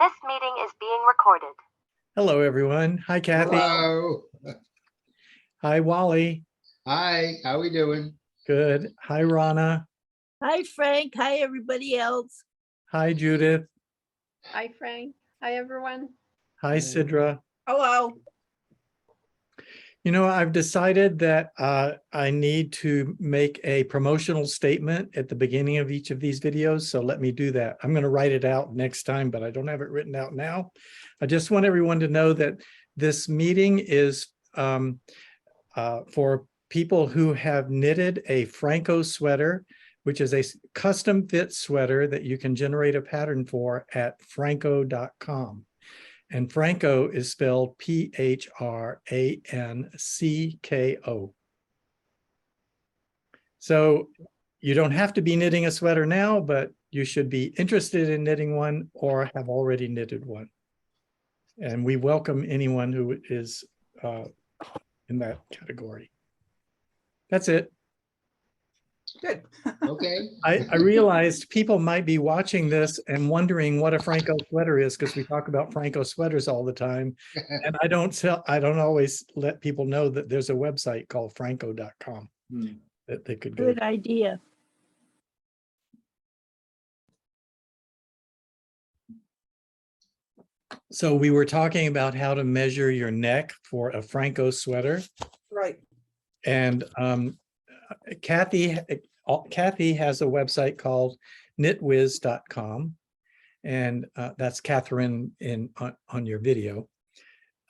This meeting is being recorded. Hello, everyone. Hi, Kathy. Hello. Hi, Wally. Hi, how we doing? Good. Hi, Rana. Hi, Frank. Hi, everybody else. Hi, Judith. Hi, Frank. Hi, everyone. Hi, Sidra. Hello. You know, I've decided that I need to make a promotional statement at the beginning of each of these videos. So let me do that. I'm going to write it out next time, but I don't have it written out now. I just want everyone to know that this meeting is for people who have knitted a Phrancko sweater, which is a custom fit sweater that you can generate a pattern for at Phrancko.com. And Phrancko is spelled P-H-R-A-N-C-K-O. So you don't have to be knitting a sweater now, but you should be interested in knitting one or have already knitted one. And we welcome anyone who is in that category. That's it. Good. Okay. I realized people might be watching this and wondering what a Phrancko sweater is, because we talk about Phrancko sweaters all the time. And I don't always let people know that there's a website called Phrancko.com that they could go Good to. idea. So we were talking about how to measure your neck for a Phrancko sweater. Right. And Kathy has a website called knitwiz.com. And that's Catherine on your video.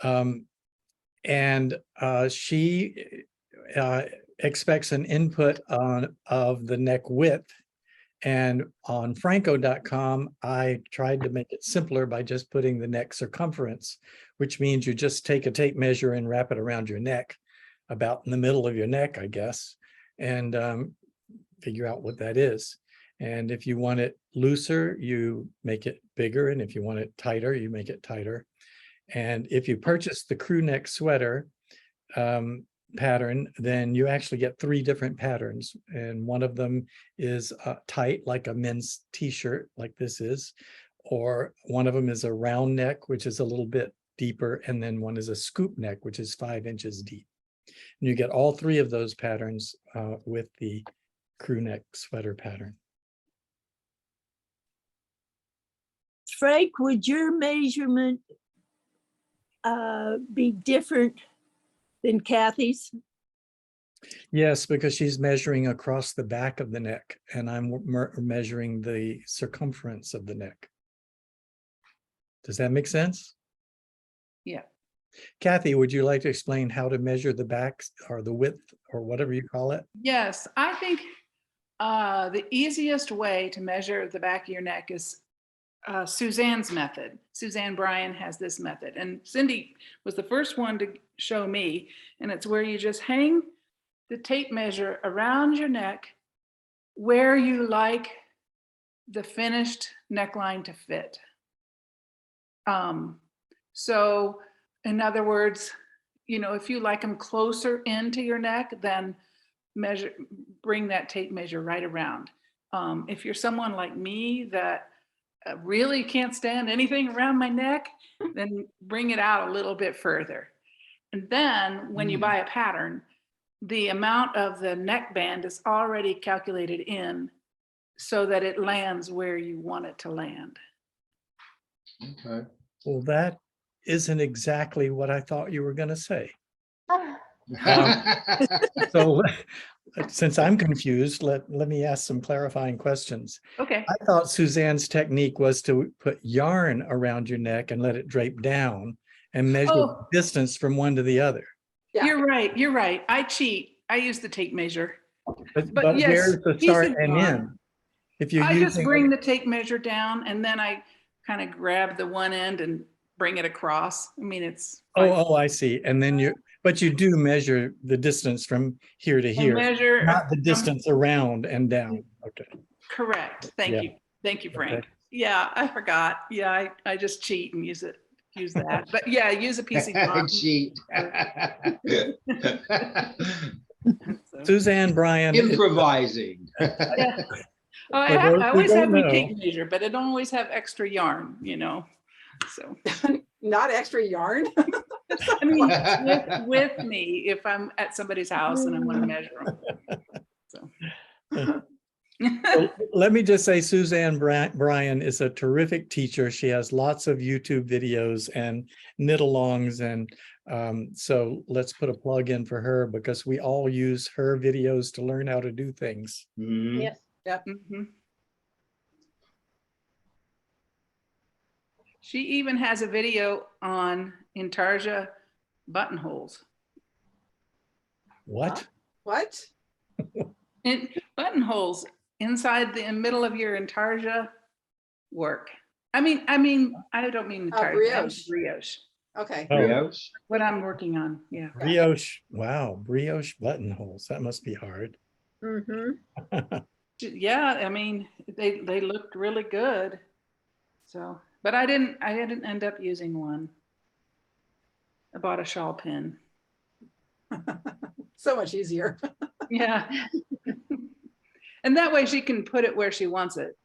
And she expects an input of the neck width. And on Phrancko.com, I tried to make it simpler by just putting the neck circumference, which means you just take a tape measure and wrap it around your neck, about in the middle of your neck, I guess, and figure out what that is. And if you want it looser, you make it bigger. And if you want it tighter, you make it tighter. And if you purchase the crew neck sweater pattern, then you actually get 3 different patterns. And one of them is tight, like a men's t-shirt, like this is, or one of them is a round neck, which is a little bit deeper. And then one is a scoop neck, which is 5 inches deep. And you get all 3 of those patterns with the crew neck sweater pattern. Frank, would your measurement be different than Kathy's? Yes, because she's measuring across the back of the neck, and I'm measuring the circumference of the neck. Does that make sense? Yeah. Kathy, would you like to explain how to measure the back or the width or whatever you call it? Yes, I think the easiest way to measure the back of your neck is Suzanne's method. Suzanne Bryan has this method, and Cindy was the first one to show me, and it's where you just hang the tape measure around your neck where you like the finished neckline to fit. So in other words, you know, if you like them closer into your neck, then bring that tape measure right around. If you're someone like me that really can't stand anything around my neck, then bring it out a little bit further. And then when you buy a pattern, the amount of the neckband is already calculated in so that it lands where you want it to land. Okay. Well, that isn't exactly what I thought you were going to say. So since I'm confused, let me ask some clarifying questions. Okay. I thought Suzanne's technique was to put yarn around your neck and let it drape down and measure the distance from one to the other. Yeah. You're right. You're right. I cheat. I use the tape measure. But yes, where's the he start said and yarn. end? If you're I just using bring the tape measure down and then I kind of grab the one end and bring it across. I mean, it's oh, I see. And then but you do measure the distance from here to here, measure not the distance around and down. Okay. correct. Thank you. Thank you, Frank. Okay. Yeah, I forgot. Yeah, I just cheat and use that. But yeah, use a piece of yarn. Cheat. Suzanne Bryan. Improvising. Yeah. Oh, For those I who always don't have my know. tape measure, but I don't always have extra yarn, you know. So, Not extra yarn? I mean, with me, if I'm at somebody's house and I want to measure them. Well, let me just say Suzanne Bryan is a terrific teacher. She has lots of YouTube videos and knit-alongs, and so let's put a plug in for her because we all use her videos to learn how to do things. Mhm. Yes. Mhm. She even has a video on Intarsia buttonholes. What? What? And buttonholes inside the middle of your Intarsia work. I mean, I don't mean Intarsia, brioche. brioche. Okay. Oh, Brioche. What I'm working on, yeah. brioche. Wow, brioche buttonholes. That must be hard. Mm-hmm. Yeah, I mean, they looked really good. So, but I didn't end up using one. I bought a shawl pin. So much easier. Yeah. And that way she can put it where she wants it.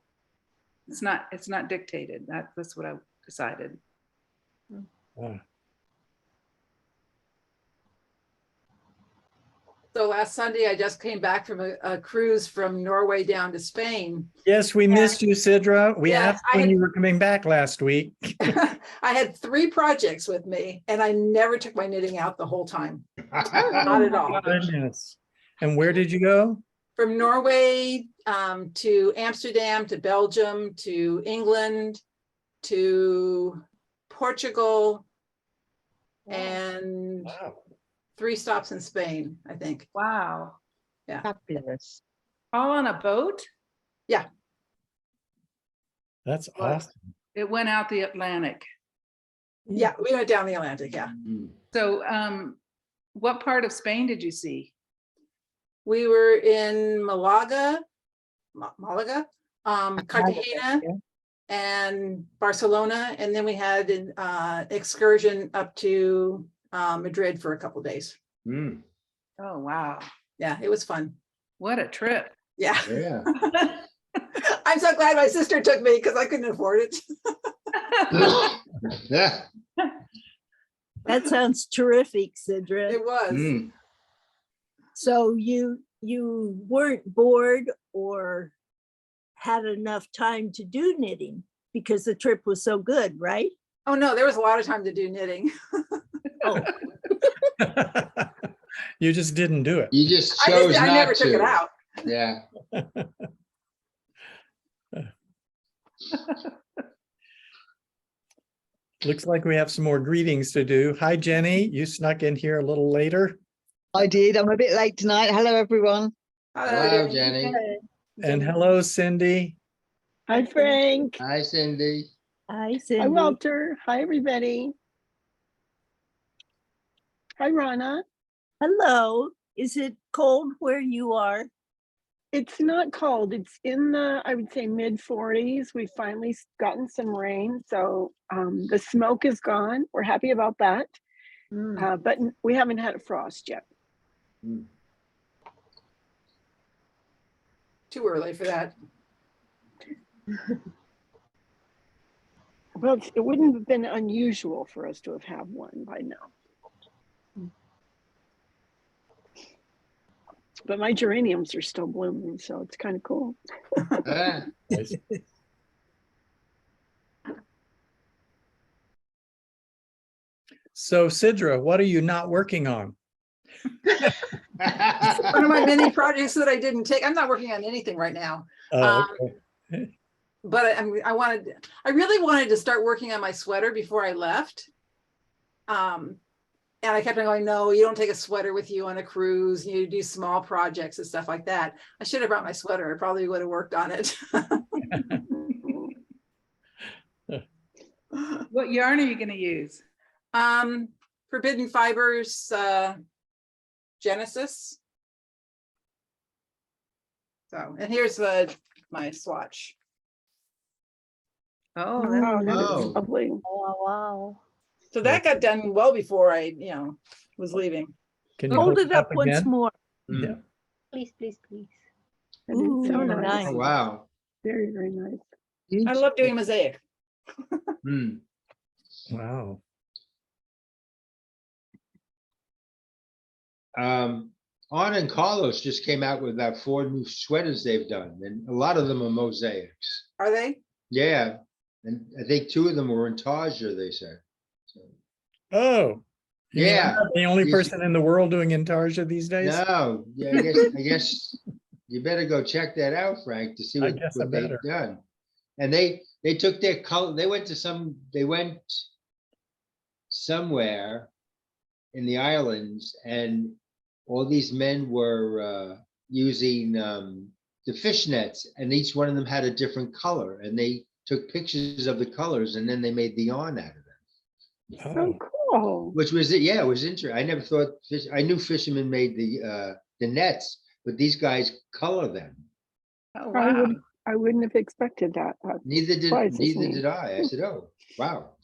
It's not dictated. That's what I decided. Wow. So last Sunday, I just came back from a cruise from Norway down to Spain. Yes, we missed you, Sidra. We Yeah, asked I when had- you were coming back last week. I had 3 projects with me and I never took my knitting out the whole time. Not at all. Goodness. And where did you go? From Norway to Amsterdam, to Belgium, to England, to Portugal, and Wow. 3 stops in Spain, I think. Wow. Fabulous. All on a boat? That's What? awesome. It went out the Atlantic. Yeah, we went down the Atlantic, yeah. Mm. So what part of Spain did you see? We were in Malaga, Cartagena, yeah. and Barcelona, and then we had an excursion up to Madrid for a couple days. Mm. Oh, wow. Yeah, it was fun. What a trip. Yeah. Yeah. I'm so glad my sister took me because I couldn't afford it. Yeah. That sounds terrific, Sidra. It was. Mm. So you weren't bored or had enough time to do knitting because the trip was so good, right? Oh no, there was a lot of time to do knitting. Oh, You just didn't do it. You just chose I not never took it to. out. Yeah. Looks like we have some more greetings to do. Hi, Jenny. You snuck in here a little later. I did. I'm a bit late tonight. Hello, everyone. Hello, Jenny. And hello, Cindy. Hi, Frank. Hi, Cindy. hi, Hi, Cindy. Walter. Hi, everybody. Hi, Rana. Hello. Is it cold where you are? It's not cold. It's in the, I would say, mid 40s. We've finally gotten some rain. So the smoke is gone. We're happy about that. But we haven't had a frost yet. Too early for that. Well, it wouldn't have been unusual for us to have had one by now. But my geraniums are still blooming, so it's kind of cool. Ah. Nice. So Sidra, what are you not working on? One of my many projects that I didn't take. I'm not working on anything right now. Oh, okay. But I really wanted to start working on my sweater before I left. And I kept on going, no, you don't take a sweater with you on a cruise. You do small projects and stuff like that. I should have brought my sweater. I probably would have worked on it. What yarn are you going to use? Forbidden Fibers Genesis. So, and here's my swatch. Oh, Oh, that Oh. is lovely. Oh, wow. So that got done well before I, was leaving. Can you Hold it up once again? more. Mm. Yeah. Please, please, please. That is so Ooh, nice. nice. Oh, wow. Very, very nice. I love doing mosaic. Mm. Wow. Anna and Carlos just came out with about 4 new sweaters they've done, and a lot of them are mosaics. Are they? Yeah, and I think 2 of them were in Tarja, they said. So, Oh. You mean I'm Yeah. not the only You- person in the world doing Intarsia these days? No, yeah, I guess you better go check that out, Frank, to see I what, guess I what they've better. done. And they took their color, they went somewhere in the islands, and all these men were using the fishnets, and each one of them had a different color, and they took pictures of the colors, and then they made the yarn out of them. Oh, Oh, cool. Which was it? Yeah, it was interesting. I never thought I knew fishermen made the nets, but these guys color them. Oh, I wow. I wouldn't have expected that. That Neither surprises me. did I. I said, oh, wow.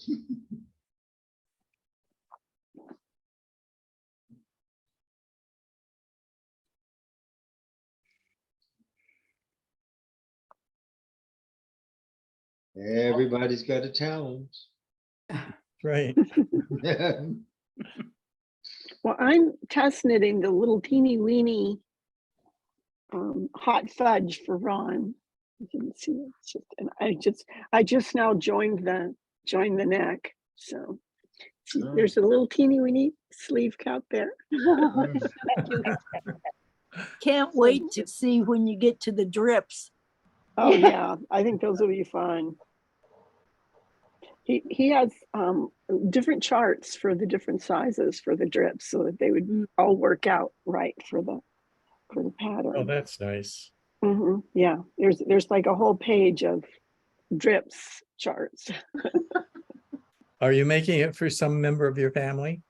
Everybody's got a talent. right. Well, I'm test knitting the little teeny weeny hot fudge for Ron. You can see it's just, and I just now joined the neck. So see, Oh. there's a little teeny weeny sleeve cap there. Can't wait to see when you get to the drips. Oh yeah, I think those will be fun. He has different charts for the different sizes for the drips so that they would all work out right for the pattern. Oh, that's nice. Yeah, there's like a whole page of drips charts. Are you making it for some member of your family?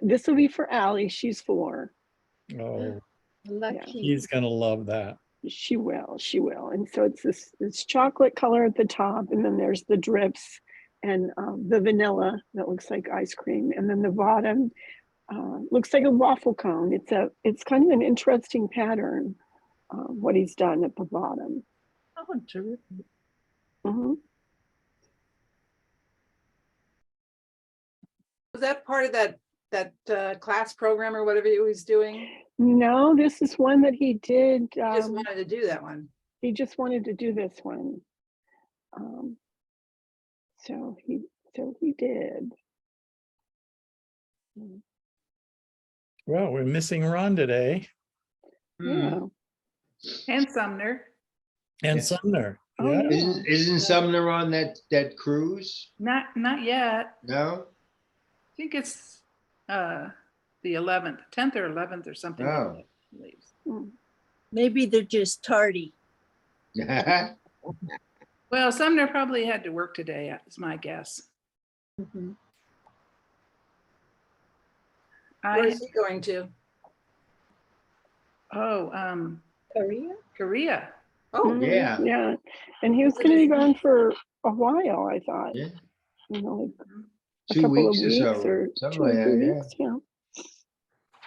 This will be for Allie. She's 4. Oh, Lucky. he's gonna love that. She will. And so it's this chocolate color at the top, and then there's the drips and the vanilla that looks like ice cream, and then the bottom looks like a waffle cone. It's kind of an interesting pattern, what he's done at the bottom. Oh, terrific. Mhm. Was that part of that class program or whatever he was doing? No, this is one that he did. He just wanted to do that one. He just wanted to do this one. So he did. Well, we're missing Ron today Yeah. And Sumner. and Yeah. Sumner. Oh, Yeah. yeah. Isn't Sumner on that cruise? Not yet. No? I think it's the 11th, 10th or 11th or something. like Oh. that, he leaves. Maybe they're just tardy. Well, Sumner probably had to work today, is my guess. Where is he going to? Korea. Oh, Yeah. Yeah. And he was going to be gone for a while, I thought. Yeah. You know, like a 2 couple weeks of or weeks so, or something 2 or like 3 that, yeah. weeks. Yeah.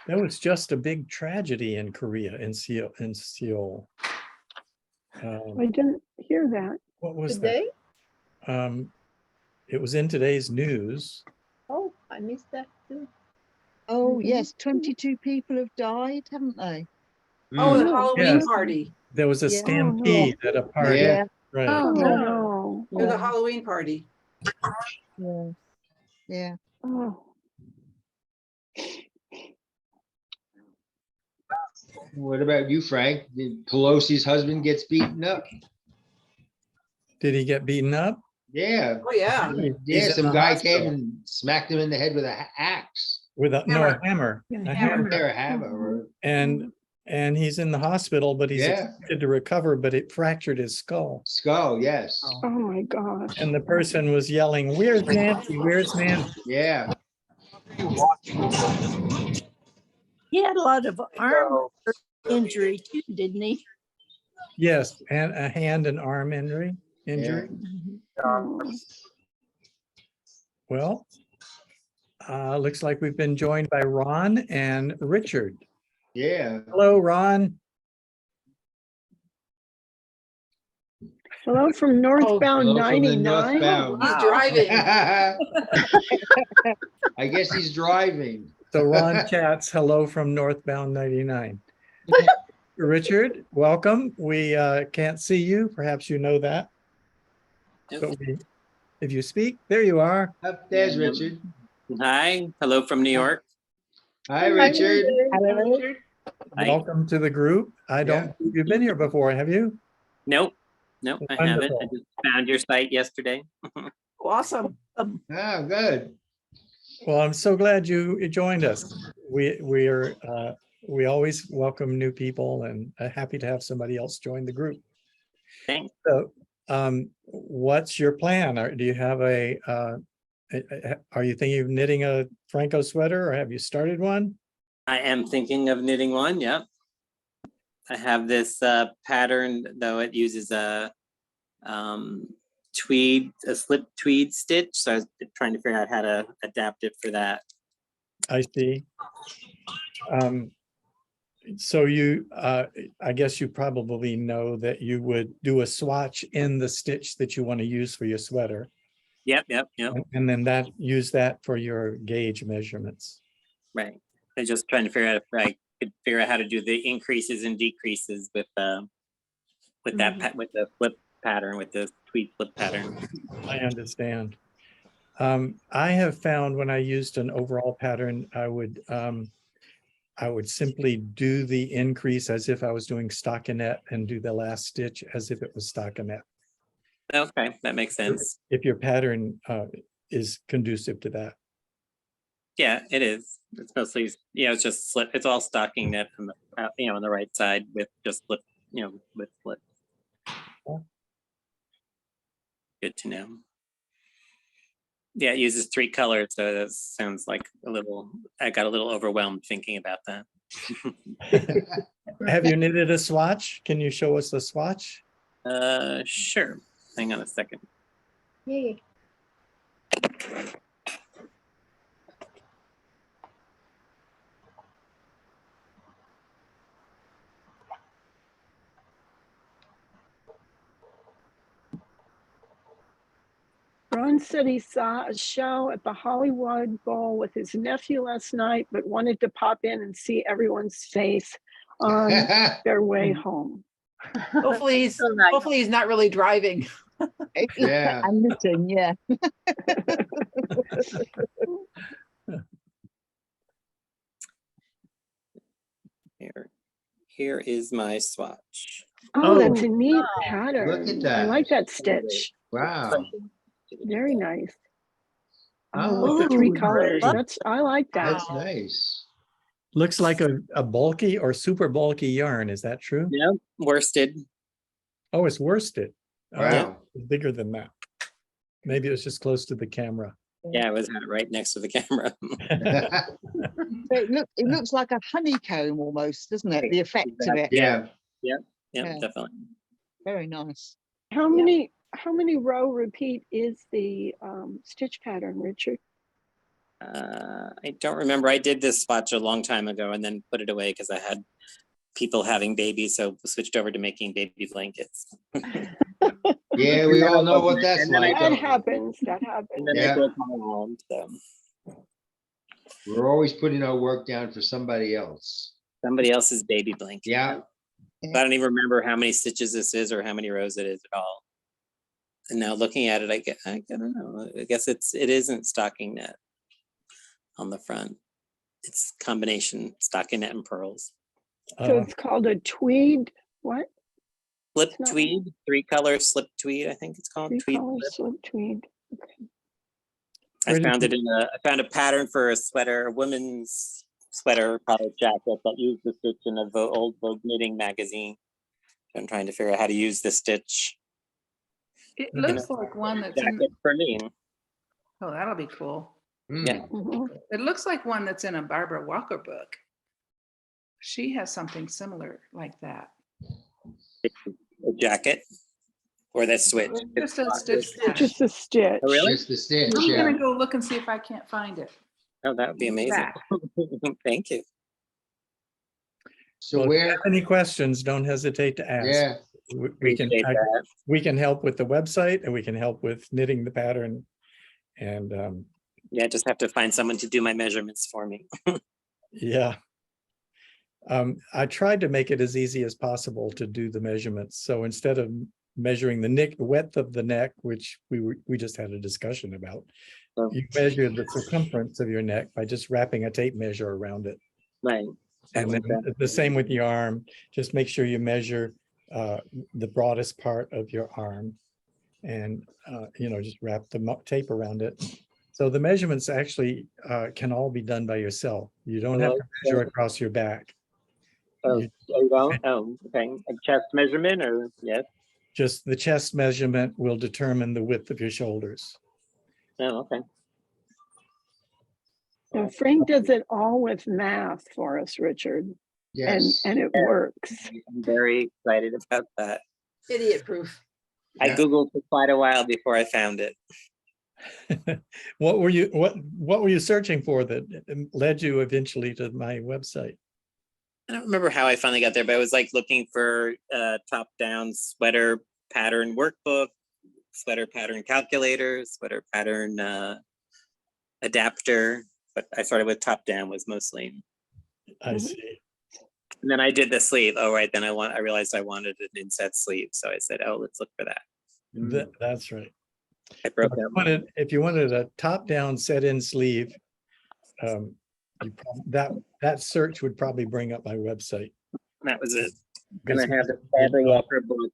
That was just a big tragedy in Korea, in Seoul. I didn't hear that. What was Today? that? It was in today's news. Oh, I missed that too. Oh, yes, 22 people have died, haven't they? oh, the Mm. Halloween Yes. party. There was a Yeah. stampede at a party. Yeah. Right. Oh, Oh, no. no. Or the Halloween party. Yeah. Yeah. Oh, What about you, Frank? Did Pelosi's husband gets beaten up? Did he get beaten up? Yeah. Oh, yeah. He's Yeah, in some the guy hospital. came and smacked him in the head with an axe. With a hammer. A hammer. There, a hammer. Or, And he's in the hospital, but he's Yeah. expected to recover, but it fractured his skull. skull, yes. oh my gosh. And the person was yelling, "Where's Nancy? Where's Nancy?" Yeah. He had a lot of arm injury too, didn't he? Yes, and a hand and arm injury. Oh. Well, looks like we've been joined by Ron and Richard. Yeah. Hello, Ron. Hello from northbound Hello from the 99. northbound. He's driving. I guess he's driving. So Ron chats, hello from northbound 99. Richard, welcome. We can't see you. Perhaps you know that. But if you speak, there you are. Up there's Richard. Hi, hello from New York. Hi, Richard. Richard? Hi. Welcome to the group. I don't think you've been here before, have you? Nope, nope, I haven't. I Wonderful. just found your site yesterday. Awesome. Oh, good. Well, I'm so glad you joined us. We always welcome new people and happy to have somebody else join the group. Thanks. So, what's your plan? Do you have are you thinking of knitting a Phrancko sweater or have you started one? I am thinking of knitting one, yep. I have this pattern, though it uses a slip tweed stitch. So I was trying to figure out how to adapt it for that. I see. So I guess you probably know that you would do a swatch in the stitch that you want to use for your sweater. Yep. And then use that for your gauge measurements. Right. I'm just trying to figure out if I could figure out how to do the increases and decreases with the flip pattern, with the tweed flip pattern. I understand. I have found when I used an overall pattern, I would simply do the increase as if I was doing stockinette and do the last stitch as if it was stockinette. Okay, that makes sense. If your pattern is conducive to that. Yeah, it is. It's mostly, it's just slip. It's all stocking net on the, on the right side with just flip, with flip. Good to know. Yeah, it uses 3 colors, so that sounds like I got a little overwhelmed thinking about that. Have you knitted a swatch? Can you show us the swatch? Sure. Hang on a second. Yay. Ron said he saw a show at the Hollywood Bowl with his nephew last night, but wanted to pop in and see everyone's face on their way home. Hopefully he's not really driving. Yeah. And knitting, yeah. Here is my swatch. Oh, that's a neat pattern. Look at I that. like that stitch. Wow. Very nice. Oh, With the 3 Ooh, colors. great. I like that. That's nice. Looks like a bulky or super bulky yarn. Is that true? Yeah, worsted. Oh, it's worsted. Oh, Wow. it's bigger than that. Maybe it was just close to the camera. Yeah, I was had it right next to the camera. So it looks like a honeycomb almost, doesn't it? The effect of it. Yeah. Yeah, Yeah. definitely. Very nice. How many row repeat is the stitch pattern, Richard? I don't remember. I did this swatch a long time ago and then put it away because I had people having babies, so switched over to making baby blankets. Yeah, we all know what that's And then like. That don't we? happens. That happens. And then Yeah. I broke my arm, so We're always putting our work down for somebody else. somebody else's baby blanket. Yeah. I don't even remember how many stitches this is or how many rows it is at all. And now looking at it, I don't know. I guess it isn't stocking net on the front. It's combination stocking net and pearls. So it's called a tweed, what? Slip It's not- tweed, 3 color slip tweed, I think it's called. 3 Tweed color slip. slip tweed. Okay. Where did I found a pattern for a sweater, a women's sweater, probably jacket that used the stitch in an old Vogue knitting magazine. I'm trying to figure out how to use the stitch. It looks like one that's in, Jacket for me. oh, that'll be cool. Yeah. Mhm. It looks like one that's in a Barbara Walker book. She has something similar like that. A jacket or that switch. Just a stitch. pattern. Just a stitch. Oh, really? Just the stitch, I'm yeah. gonna go look and see if I can't find it. Oh, that would be amazing. Back. Thank you. So Well, if you where, have any questions, don't hesitate to ask. yeah, we can, Appreciate that. we can help with the website and we can help with knitting the pattern. And Yeah, I just have to find someone to do my measurements for me. yeah. I tried to make it as easy as possible to do the measurements. So instead of measuring the width of the neck, which we just had a discussion about, Oh. you measure the circumference of your neck by just wrapping a tape measure around it. Right. And then the same with the arm, just make sure you measure the broadest part of your arm and, just wrap the tape around it. So the measurements actually can all be done by yourself. You don't have to measure across your back. Oh, you don't? Oh, okay. A chest measurement or yes? Just the chest measurement will determine the width of your shoulders. Oh, okay. Now, Frank does it all with math for us, Richard, Yes. and it works. I'm very excited about that. Idiot proof. I Yeah. Googled for quite a while before I found it. What were you searching for that led you eventually to my website? I don't remember how I finally got there, but I was like looking for top-down sweater pattern workbook, sweater pattern calculator, sweater pattern adapter. But I started with top-down was mostly. I see. And then I did the sleeve. Oh, right. Then I realized I wanted an inset sleeve. So I said, oh, let's look for that. That's right. I broke So out. if you wanted a top-down set-in sleeve, that search would probably bring up my website. That was it. And I have the Barbara Walker book.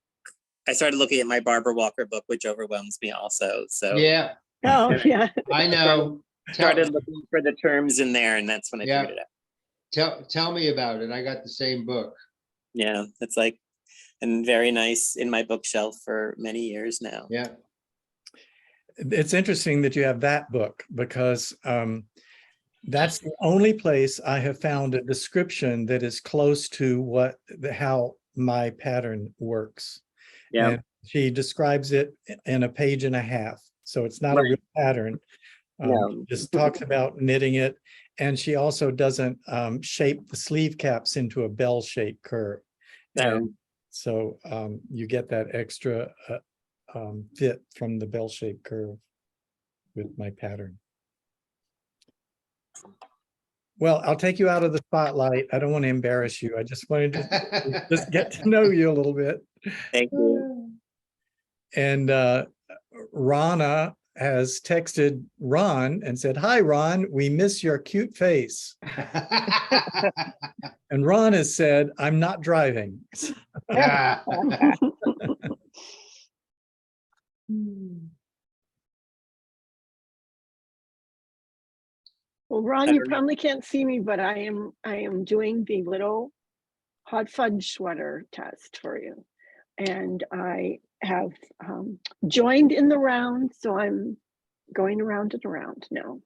I started looking at my Barbara Walker book, which overwhelms me also. So Yeah, Oh, yeah. I know. started looking for the terms in there, and that's when I Yeah. figured it out. Tell me about it. I got the same book. Yeah, it's like, and very nice in my bookshelf for many years now. Yeah. It's interesting that you have that book because that's the only place I have found a description that is close to how my pattern works. Yeah. And she describes it in a page and a half. So it's not a Right. real pattern. No. Just talks about knitting it. And she also doesn't shape the sleeve caps into a bell-shaped curve. No. And so you get that extra fit from the bell-shaped curve with my pattern. Well, I'll take you out of the spotlight. I don't want to embarrass you. I just wanted to just get to know you a little bit. Thank you. And Rana has texted Ron and said, "Hi, Ron, we miss your cute face." And Ron has said, "I'm not driving." Yeah. Well, Ron, you probably can't see me, but I am doing the little hot fudge sweater test for you. And I have joined in the round, so I'm going around and around now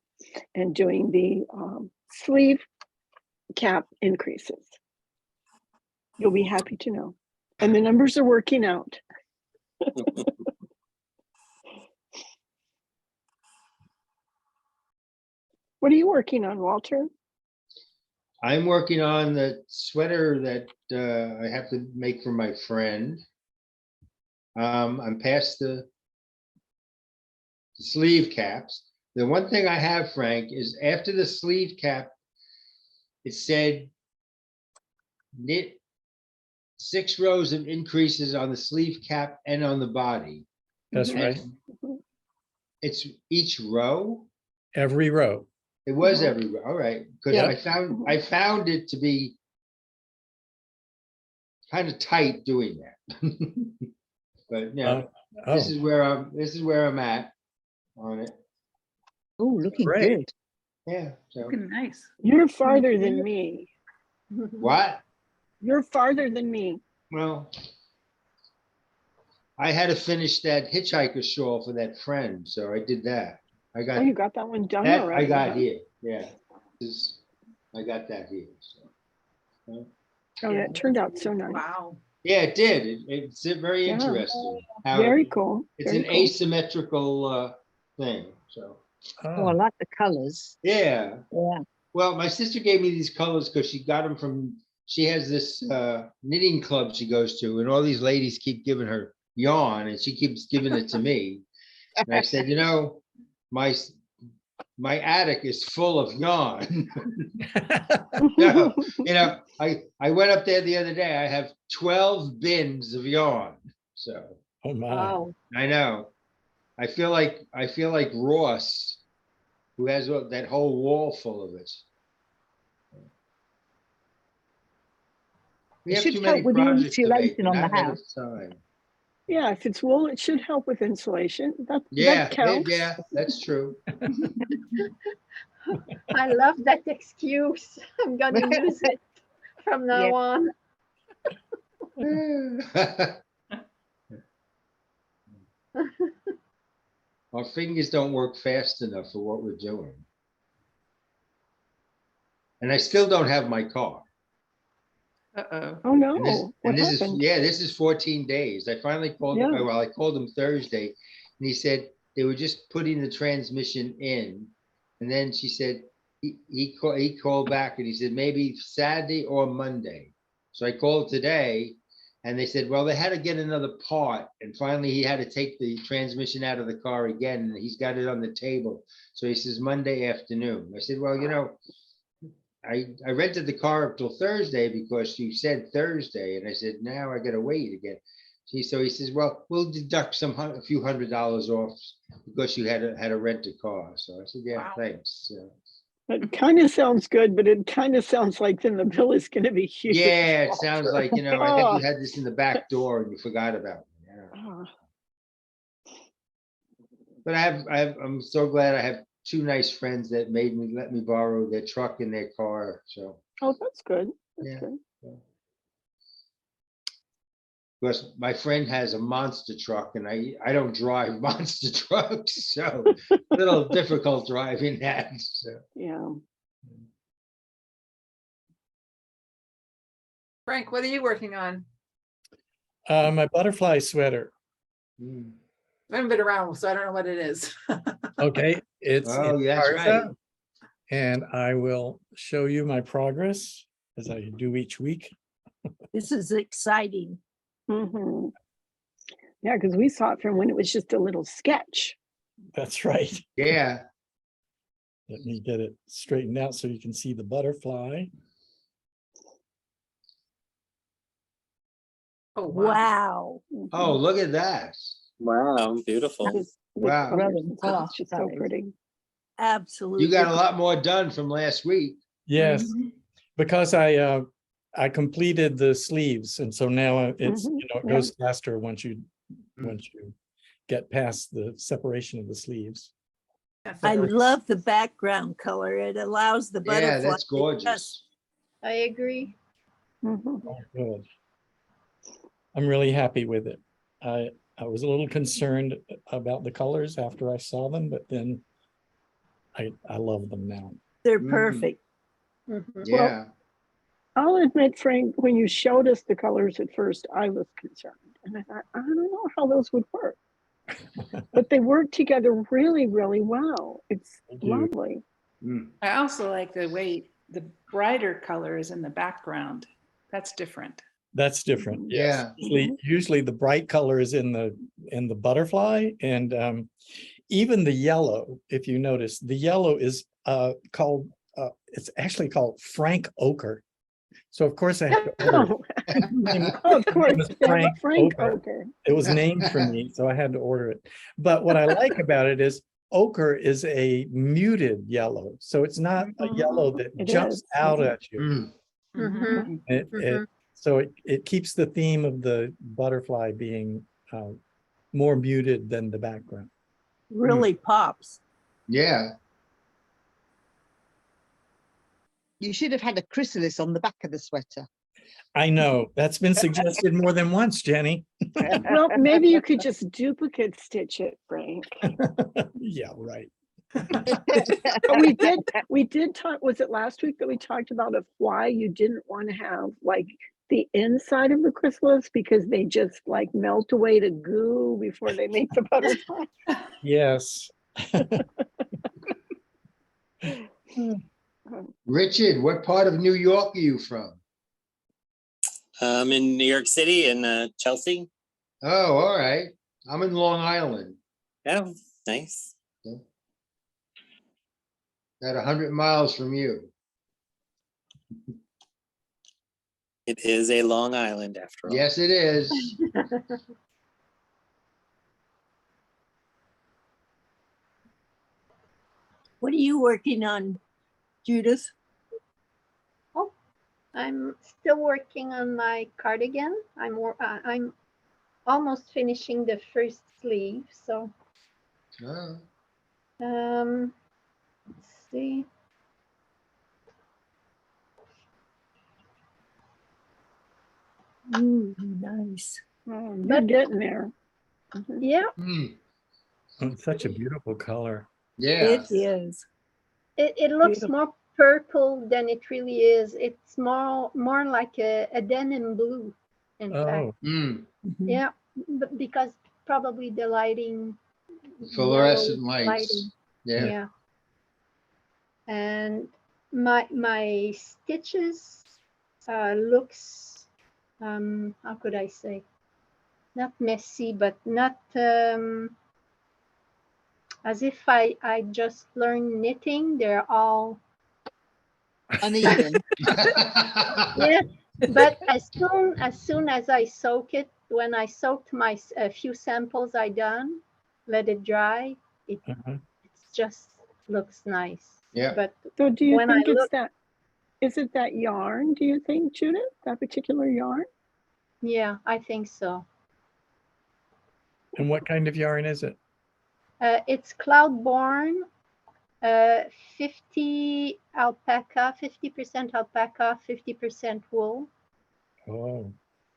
and doing the sleeve cap increases. You'll be happy to know. And the numbers are working out. What are you working on, Walter? I'm working on the sweater that I have to make for my friend. I'm past the sleeve caps. The one thing I have, Frank, is after the sleeve cap, it said knit 6 rows of increases on the sleeve cap and on the body. That's right. It's each row. Every row. It was every row. All right, because Yeah. I found it to be kind of tight doing that. But yeah, this is where I'm at on it. Oh, looking Great. good. Yeah. So Looking nice. You're farther than me. what? You're farther than me. Well, I had to finish that hitchhiker shawl for that friend, so I did that. I got Oh, you got that one done that. already. I got huh? here. Yeah, I got that here. So. Oh, that turned out so nice. Wow. Yeah, it did. It's very Yeah. interesting. How Very cool. It's Very an cool. asymmetrical thing. So Oh, I like the colors. yeah. Yeah. Well, my sister gave me these colors because she got them from she has this knitting club she goes to, and all these ladies keep giving her yarn, and she keeps giving it to me. And I said, my attic is full of yarn. No, I went up there the other day. I have 12 bins of yarn. So Oh, my. Wow. I know. I feel like Ross, who has that whole wall full of it. We It have should too many help with the projects to make, insulation on the not enough house. time. Yeah, if it's wool, it should help with insulation. That Yeah, counts. yeah, that's true. I love that excuse. I'm gonna use it from now Yeah. on. Our fingers don't work fast enough for what we're doing. And I still don't have my car. Uh-oh. Oh, no. And this, What this happened? this is 14 days. I finally called him. Yeah. Well, I called him Thursday, and he said they were just putting the transmission in. And then she said he called back and he said maybe Saturday or Monday. So I called today, and they said, well, they had to get another part, and finally he had to take the transmission out of the car again, and he's got it on the table. So he says Monday afternoon. I said, well, I rented the car up till Thursday because you said Thursday, and I said, now I gotta wait again. So he says, well, we'll deduct a few $100s off because you had to rent a car. So I said, yeah, Wow. thanks. So, It kind of sounds good, but it kind of sounds like then the bill is going to be huge. yeah, it sounds like, I think Oh. you had this in the back door and you forgot about it. Yeah. Oh, But I'm so glad I have two nice friends that let me borrow their truck and their car. So, oh, that's good. That's yeah. good. Because my friend has a monster truck and I don't drive monster trucks, so a little difficult driving that. So. Yeah. Frank, what are you working on? My butterfly sweater. Mm. I haven't been around, so I don't know what it is. Okay, it's Oh, in that's right. Garza, and I will show you my progress as I do each week. This is exciting. Mhm. Yeah, because we saw it from when it was just a little sketch. That's right. Yeah. Let me get it straightened out so you can see the butterfly. Oh, wow. Wow. Oh, look at that. Wow, beautiful. The Wow. colors Rather and than stuff, fast, it's just that so is. pretty. Absolutely. You got a lot more done from last week. Yes, Mhm. because I completed the sleeves, and so now it's Mhm, it yeah. goes faster once you Mm. get past the separation of the sleeves. I Definitely. love the background color. It allows the butterfly. Yeah, that's to gorgeous. just- I agree. Mhm. Oh, good. I'm really happy with it. I was a little concerned about the colors after I saw them, but then I love them now. They're Mhm. perfect. Mhm. Yeah. I'll admit, Frank, when you showed us the colors at first, I was concerned. And I thought, I don't know how those would work. But they work together really, really well. It's Thank you. lovely. Mm. I also like the way the brighter color is in the background. That's different. That's different. Mhm. Yes. Yeah. Usually the bright color is in the butterfly, and even the yellow, if you notice, the yellow is called it's actually called Frank Ochre. So of course I have to order Oh, it. of course. It was Yeah, Frank Frank Ochre. Ochre. It was named for me, so I had to order it. But what I like about it is ochre is a muted yellow. So it's not a yellow that It jumps is. out at you. Mm. Mhm. So it keeps the theme of the butterfly being more muted than the background. Really pops. Yeah. You should have had a chrysalis on the back of the sweater. I know, that's been suggested more than once, Jenny. Well, maybe you could just duplicate stitch it, Frank. Yeah, right. But we did talk, was it last week that we talked about of why you didn't want to have like the inside of the chrysalis because they just like melt away to goo before they make the butterfly? Yes. Richard, what part of New York are you from? In New York City in Chelsea. Oh, all right. I'm in Long Island, Oh, nice. at 100 miles from you. It is a Long Island after all. Yes, it is. What are you working on, Judith? I'm still working on my cardigan. I'm almost finishing the first sleeve. So Oh, let's see. Ooh, nice. Oh, you're But- getting there. Mhm. Yeah, Oh, it's such a beautiful color. yeah. It is. it looks Beautiful. more purple than it really is. It's more like a denim blue, in fact. Oh, Mhm. Yeah, but because probably the lighting, Fluorescent yellow lights. Yeah. Yeah. And my stitches looks how could I say, not messy, but not as if I just learned knitting. They're all Uneven. yeah. But as soon as I soak it, when I soaked my a few samples I done, let it dry, it uh-huh. just looks nice. Yeah. But So do you when I think it's look, that, is it that yarn, do you think, Judith, that particular yarn? yeah, I think so. And what kind of yarn is it? It's Cloudborn, 50 alpaca, 50% alpaca, 50% wool. Oh,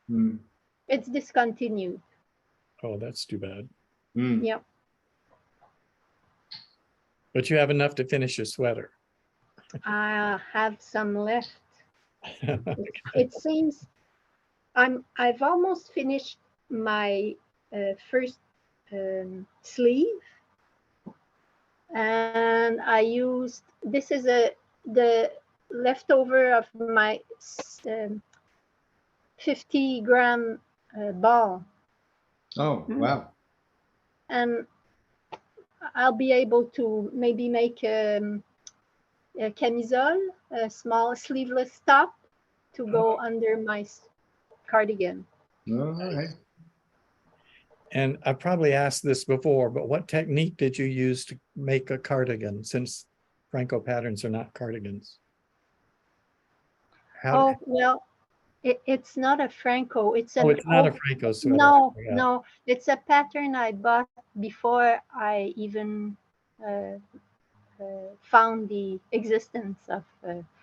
Hmm. It's discontinued. oh, that's too bad. Hmm. Yep. But you have enough to finish your sweater. I have some left. It seems I've almost finished my first sleeve, and I used, this is the leftover of my 50-gram ball, Oh, wow. and I'll be able to maybe make a camisole, a small sleeveless top to go under my cardigan. All right. And I probably asked this before, but what technique did you use to make a cardigan, since Phrancko patterns are not cardigans? Oh, well, it's not a Phrancko. It's an it's not a old- Phrancko sweater. No, I forgot. no, it's a pattern I bought before I even found the existence of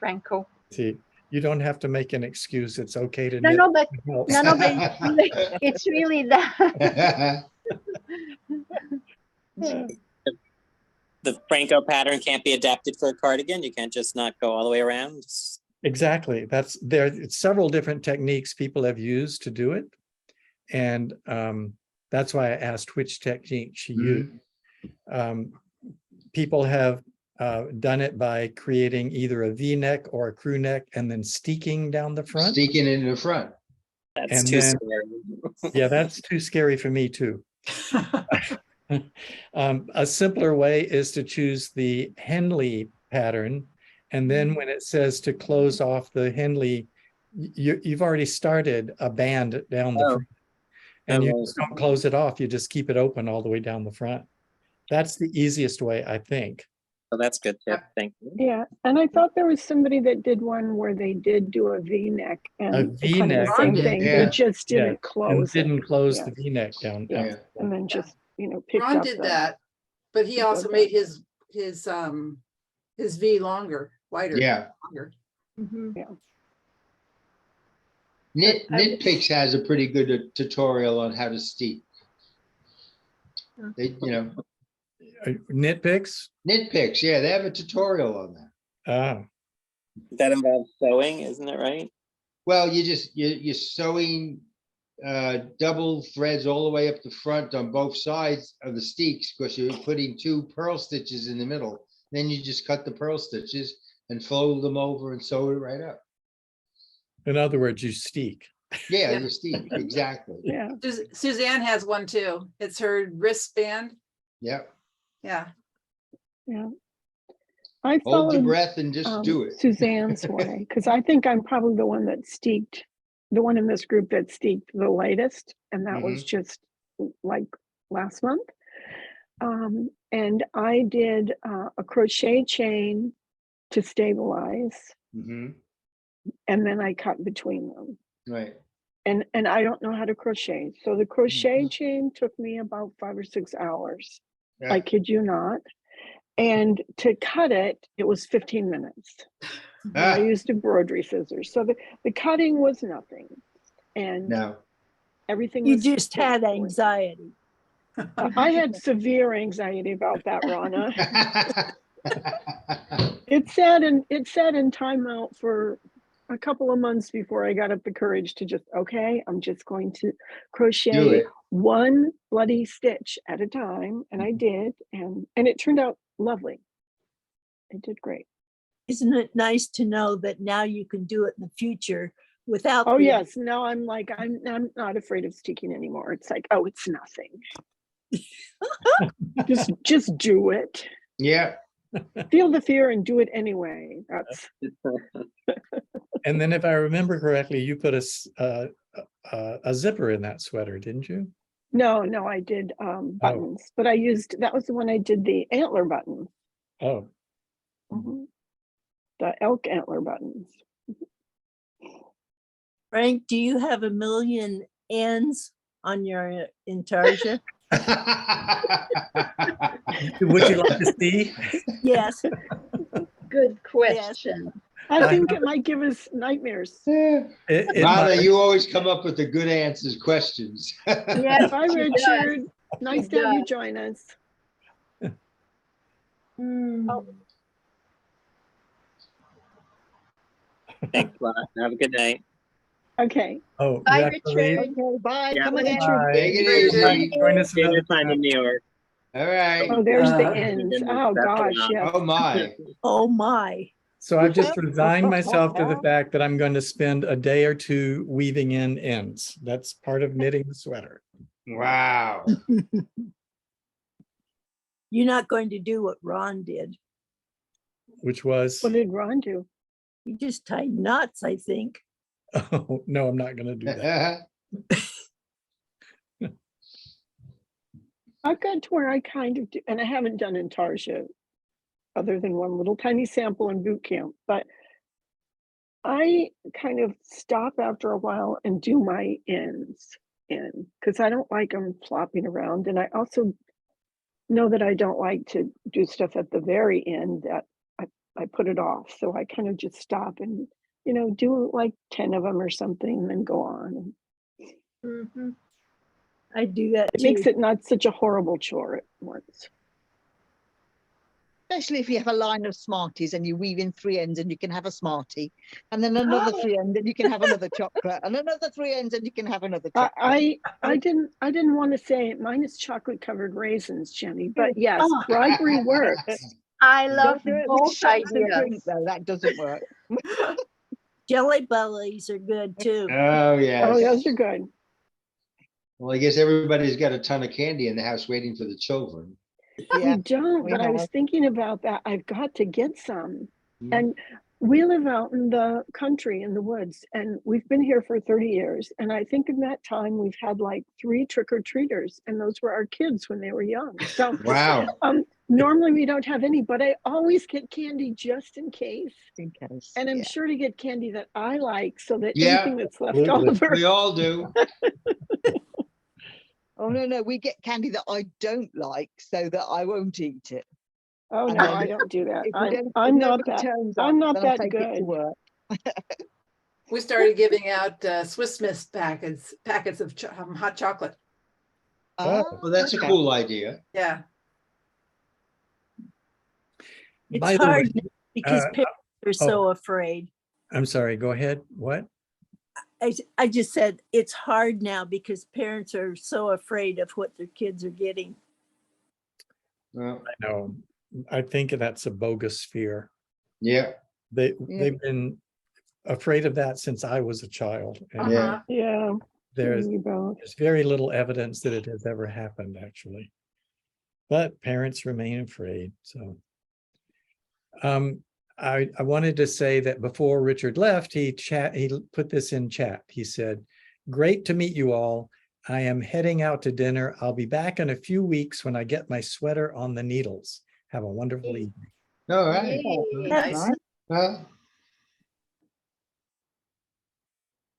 Phrancko. See, you don't have to make an excuse. It's okay to No, knit. no, but It helps. no, no, but it's really that. The Phrancko pattern can't be adapted for a cardigan. You can't just not go all the way around. Exactly. It's several different techniques people have used to do it. And that's why I asked which technique she used. People have done it by creating either a V-neck or a crew neck and then steeking down the front. Sneaking in the front. That's And too then- scary. Yeah, that's too scary for me too. A simpler way is to choose the Henley pattern. And then when it says to close off the Henley, you've already started a band down the Oh. front. And you Oh, just don't close it off. You just keep it open all the way down the front. That's the easiest way, I think. Oh, that's good tip. Thank you. Yeah, and I thought there was somebody that did one where they did do a V-neck and kind of the V-neck. same Ron thing. did. They Yeah. just Yeah, didn't And close it. didn't close Yeah. the V-neck down. Yeah. Yeah. And then just, picked Ron up did the, that, but he picked also up made the- his V longer, wider. Yeah. Longer. Mhm. Knitpicks has a pretty good tutorial on how to steep. They, Nitpicks? Knitpicks, yeah, they have a tutorial on that. Ah, That involves sewing, isn't it right? Well, you're sewing double threads all the way up the front on both sides of the steeks, because you're putting 2 purl stitches in the middle. Then you just cut the purl stitches and fold them over and sew it right up. in other words, you steek. Yeah, Yeah. you're Steve, exactly. Yeah. Suzanne has one too. It's her wristband. Yep. Yeah. Yeah. I Hold your followed breath and just do it. Suzanne's way, because I think I'm probably the one that steeked, the one in this group that steeked the latest, and that was just like last month. And I did a crochet chain to stabilize, Mhm. and then I cut between them. Right. And I don't know how to crochet, so the crochet chain took me about 5 or 6 hours. I Yeah. kid you not. And to cut it, it was 15 minutes. And I Ah, used embroidery scissors. So the cutting was nothing. And no. everything You was just had straightforward. anxiety. I had severe anxiety about that, Rana. It sat in timeout for a couple of months before I got up the courage to just, okay, I'm just going to Do crochet it. one bloody stitch at a time. And I did, and it turned out lovely. It did great. Isn't it nice to know that now you can do it in the future without? Oh the- yes, now I'm like, I'm not afraid of sticking anymore. It's like, oh, it's nothing. just do it. Yeah. Feel the fear and do it anyway. That's And then if I remember correctly, you put a zipper in that sweater, didn't you? no, I did buttons, but that was the one I did the antler buttons. Oh, Mhm. The elk antler buttons. Frank, do you have 1,000,000 ends on your intarsia? would you like to see? Yes. Good question. I think it might give us nightmares. It Rana, might- you always come up with the good answers questions. Yes, Bye, she does. Richard. Nice She to have you does. join us. Oh, Thanks a lot. Have a good night. Okay. Oh, Bye, you have to leave? Richard. Okay, bye. Yeah. Come on Bye. in. Bye. Take it easy. Join us See you another next time in time. New York. All right. Oh, there's the Uh, ends. Goodness, Oh that's gosh, enough. yes. Oh my. Oh, my. So I've just resigned myself to the fact that I'm going to spend a day or two weaving in ends. That's part of knitting the sweater. Wow. You're not going to do what Ron did. Which was, What did Ron do? You just tied knots, I think. oh, no, I'm not going to do that. I've got to where I kind of do, and I haven't done intarsia other than one little tiny sample in boot camp, but I kind of stop after a while and do my ends in because I don't like them flopping around. And I also know that I don't like to do stuff at the very end that I put it off. So I kind of just stop and, do like 10 of them or something and then go on. Mhm. I do that It too. makes it not such a horrible chore at once. Especially if you have a line of Smarties and you weave in 3 ends and you can have a Smartie, and then another 3 ends and you can have another chocolate, and another 3 ends and you can have another chocolate. I didn't want to say it. Mine is chocolate covered raisins, Jenny, but yes, Oh. bribery works. I love Don't do it with both shots of drink, ideas. though. That doesn't work. Jelly bellies are good too. Oh, Oh, yes. those are good. Well, I guess everybody's got a ton of candy in the house waiting for the children. Yeah. We don't, we but I was have. thinking about that. I've got to get some. Mm. And we live out in the country in the woods, and we've been here for 30 years. And I think in that time we've had like 3 trick-or-treaters, and those were our kids when they were young. So Wow. normally we don't have any, but I always get candy just in case. In case. And I'm yeah. sure to get candy that I like so that Yeah, anything that's left absolutely. over. We all do. Oh no, we get candy that I don't like so that I won't eat it. Oh And no, then I don't do that. If we don't- if I'm not nobody that. turns I'm up, not then I'll that take it to good. work. We started giving out Swiss Miss packets of hot chocolate. Oh, Well, that's a okay. cool idea. Yeah. It's By the way, hard because uh, parents are so afraid. I'm sorry, go ahead. What? I just said it's hard now because parents are so afraid of what their kids are getting. Well, I know. I think that's a bogus fear. yeah. They've been afraid of that since I was a child. And Yeah. Uh-huh. Yeah. there's, me both. there's very little evidence that it has ever happened, actually. But parents remain afraid, so. I wanted to say that before Richard left, he put this in chat. He said, "Great to meet you all. I am heading out to dinner. I'll be back in a few weeks when I get my sweater on the needles. Have a wonderful evening." All right. Nice. Well,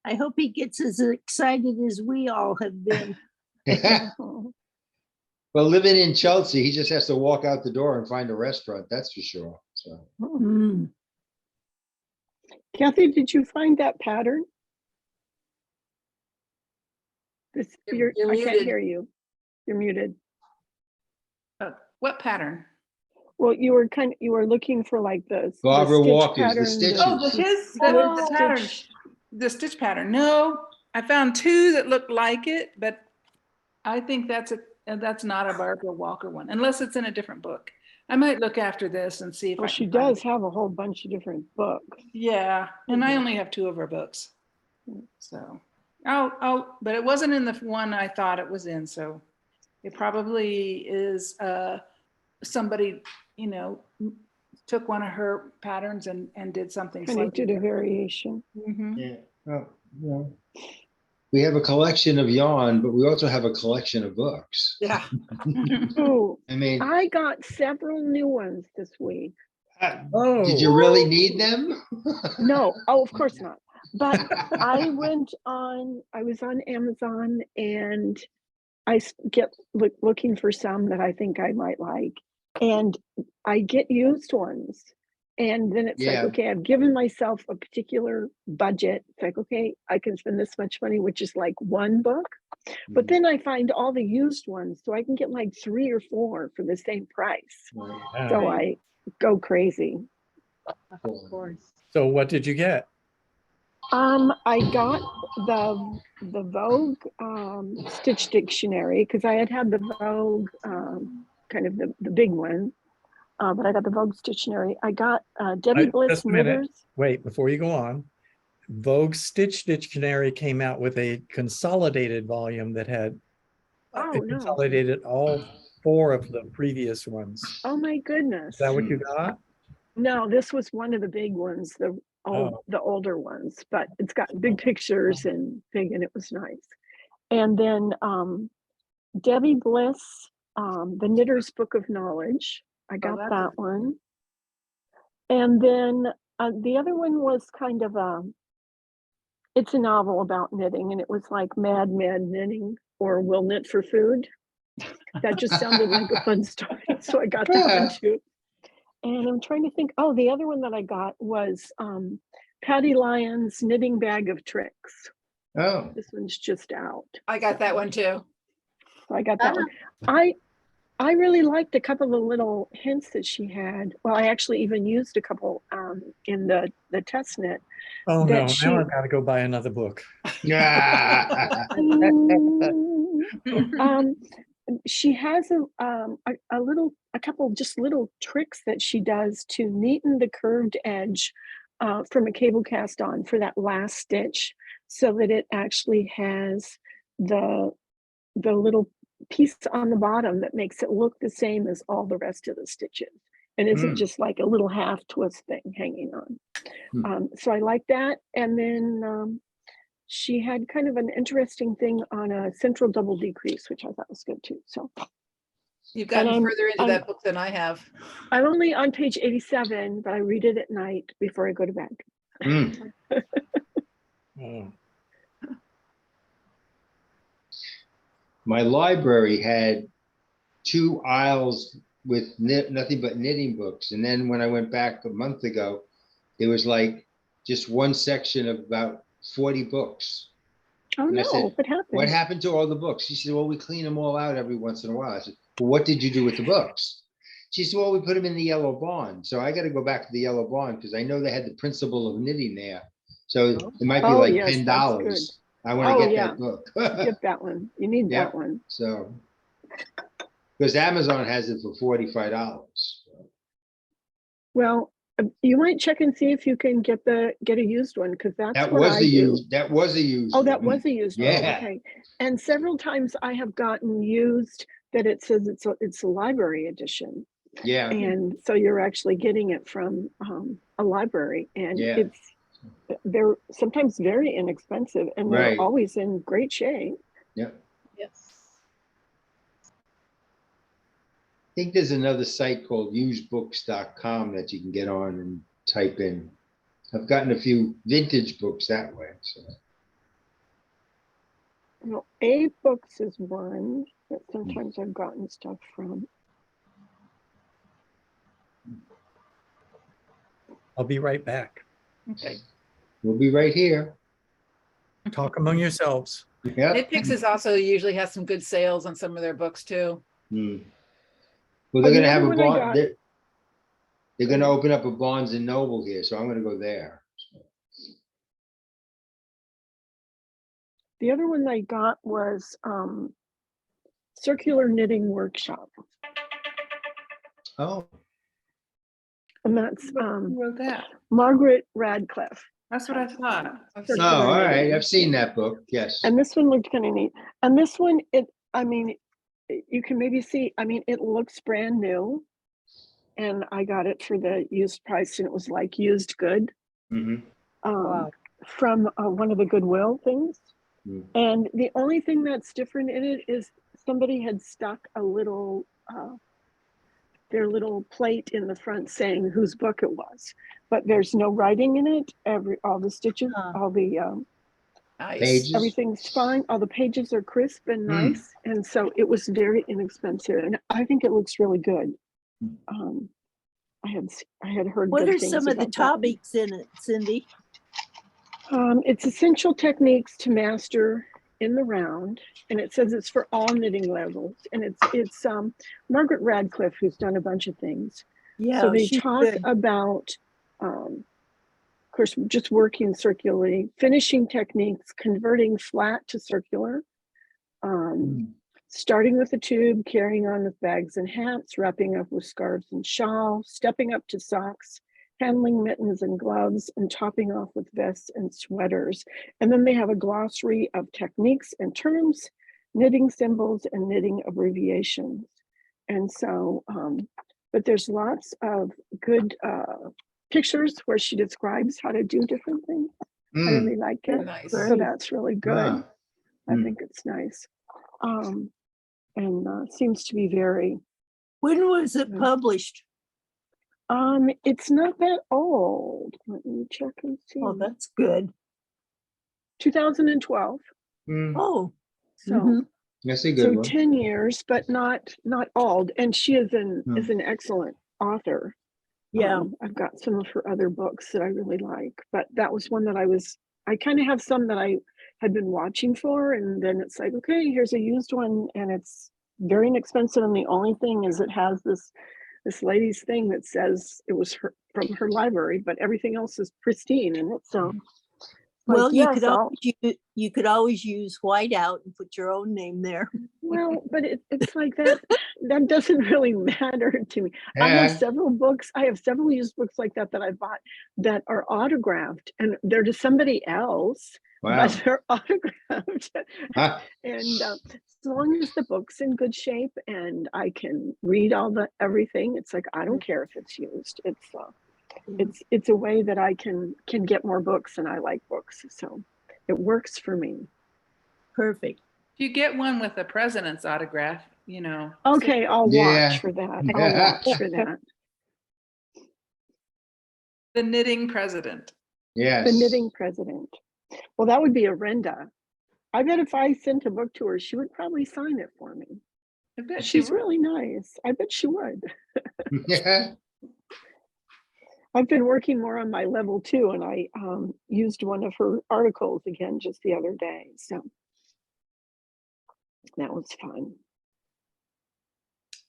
I hope he gets as excited as we all have been. well, living in Chelsea, he just has to walk out the door and find a restaurant, that's for sure. So Mm. Kathy, did you find that pattern? You're I can't muted. hear you. You're muted. What pattern? Well, you were looking for like the Barbara stitch Walker's, the pattern, stitches. Oh, the pattern, the stitch pattern. No, I found two that looked like it, but I think that's not a Barbara Walker one, unless it's in a different book. I might look after this and see if Well, I she can find does it. have a whole bunch of different books. Yeah, and I only have two of her books. So, but it wasn't in the one I thought it was in, so it probably is somebody, took one of her patterns and did something Kind of slightly did a different. variation. Mhm. yeah, well, we have a collection of yarn, but we also have a collection of books. Yeah. Oh, I mean, I got several new ones this week. Oh, did you really need them? No, oh, of course not. But I was on Amazon and I get looking for some that I think I might like. And I get used ones. And then it's like, Yeah. okay, I've given myself a particular budget. It's like, okay, I can spend this much money, which is like one book. But then I find all the used ones. So I can get like 3 or 4 for the same price. yeah. So I go crazy. Of course. So what did you get? I got the Vogue Stitch Dictionary because I had the Vogue kind of the big one, but I got the Vogue Dictionary. I got Debbie Bliss Just a minute. Knitters. Wait, before you go on. Vogue Stitch Dictionary came out with a consolidated volume that had Oh, it no. consolidated all 4 of the previous ones. Oh my goodness. Is that what you got? No, this was one of the big ones, the older ones, but it's got big pictures and big, and it was nice. And then Debbie Bliss, the Knitter's Book of Knowledge. I got that one. And then the other one was kind of it's a novel about knitting, and it was like Mad Knitting or We'll Knit for Food. That just sounded like a fun story, so I got that one too. And I'm trying to think, oh, the other one that I got was Patty Lyon's Knitting Bag of Tricks. Oh, This one's just out. I got that one too. So I got that one. I really liked a couple of little hints that she had. Well, I actually even used a couple in the test knit. Oh no, now I've got to go buy another book. yeah. She has a couple just little tricks that she does to neaten the curved edge from a cable cast on for that last stitch, so that it actually has the little piece on the bottom that makes it look the same as all the rest of the stitches and isn't just like a little half twist thing hanging on. So I like that. And then she had kind of an interesting thing on a central double decrease, which I thought was good too. So you've gotten further into that book than I have. I'm only on page 87, but I read it at night before I go to bed. Oh. My library had 2 aisles with nothing but knitting books. And then when I went back a month ago, there was like just one section of about 40 books. Oh and no, I said, what happened? What happened to all the books? She said, well, we clean them all out every once in a while. I said, well, what did you do with the books? She said, well, we put them in the yellow barn. So I got to go back to the yellow barn because I know they had the principle of knitting there. So it might be like yes, $10. that's good. I want to get that book. Get that one. You need that one. So, because Amazon has it for $45. Well, You might check and see if you can get a used one, because that's That what was I a do. used, that was a used. Oh, that one. was a used one, Yeah. okay. And several times I have gotten used that it says it's a library edition. Yeah, And so you're actually getting it from a library, and Yeah. they're sometimes very inexpensive, and they're Right. always in great shape. yeah. Yes. I think there's another site called usedbooks.com that you can get on and type in. I've gotten a few vintage books that way. So. Well, A Books is one that sometimes I've gotten stuff from. I'll be right back. Okay. We'll be right here. Talk among yourselves. Yeah. Nitpicks is also usually has some good sales on some of their books too. Well, they're The gonna have other a one I barn. got- They're gonna open up a Barnes and Noble here, so I'm gonna go there. The other one I got was Circular Knitting Workshop, Oh, and that's Who wrote that? Margaret Radcliffe. That's what I thought. oh, Circular all right. Knitting. I've seen that book. Yes. And this one looked kind of neat. And this one, I mean, you can maybe see, I mean, it looks brand new. And I got it for the used price, and it was like used good Mhm. from one of the Goodwill things. Mm. And the only thing that's different in it is somebody had stuck a little, their little plate in the front saying whose book it was, but there's no writing in it. All the stitches, all the Nice. Pages. everything's fine. All the pages are crisp and Mm. nice, and so it was very inexpensive, and I think it looks really good. I had heard What good are things some of the about that one. topics in it, Cindy? It's essential techniques to master in the round, and it says it's for all knitting levels, and it's Margaret Radcliffe, who's done a bunch of things. Yeah, So they she's talk good. about, of course, just working circularly, finishing techniques, converting flat to circular, starting with a tube, carrying on with bags and hats, wrapping up with scarves and shawls, stepping up to socks, handling mittens and gloves, and topping off with vests and sweaters. And then they have a glossary of techniques and terms, knitting symbols, and knitting abbreviations. And so, but there's lots of good pictures where she describes how to do different things. I really like it. Nice. So that's really good. Ah. I think it's nice. And seems to be very, When was it published? it's not that old. Let me check and see. Oh, that's good. 2012. Mm. Oh, So mhm. That's a so good one. 10 years, but not old. And she is an excellent author. Yeah. I've got some of her other books that I really like, but that was one that I kind of have some that I had been watching for, and then it's like, okay, here's a used one, and it's very inexpensive, and the only thing is it has this lady's thing that says it was her from her library, but everything else is pristine in it. So Well, like, you yes, could always use whiteout and put your own name there. well, but it's like that doesn't really matter to me. I have Yeah. several books. I have several used books like that I bought that are autographed, and they're to somebody else, Wow. but they're autographed. Ah. And as long as the book's in good shape and I can read everything, it's like I don't care if it's used. It's a way that I can get more books, and I like books, so it works for me. Perfect. If you get one with the president's autograph, you know. Okay, I'll Yeah. watch for that. I'll watch for that. The knitting president. Yes. The knitting president. Well, that would be a Renda. I bet if I sent a book to her, she would probably sign it for me. I bet she She's would. really nice. I bet she would. Yeah. I've been working more on my level 2, and I used one of her articles again just the other day. So that was fun.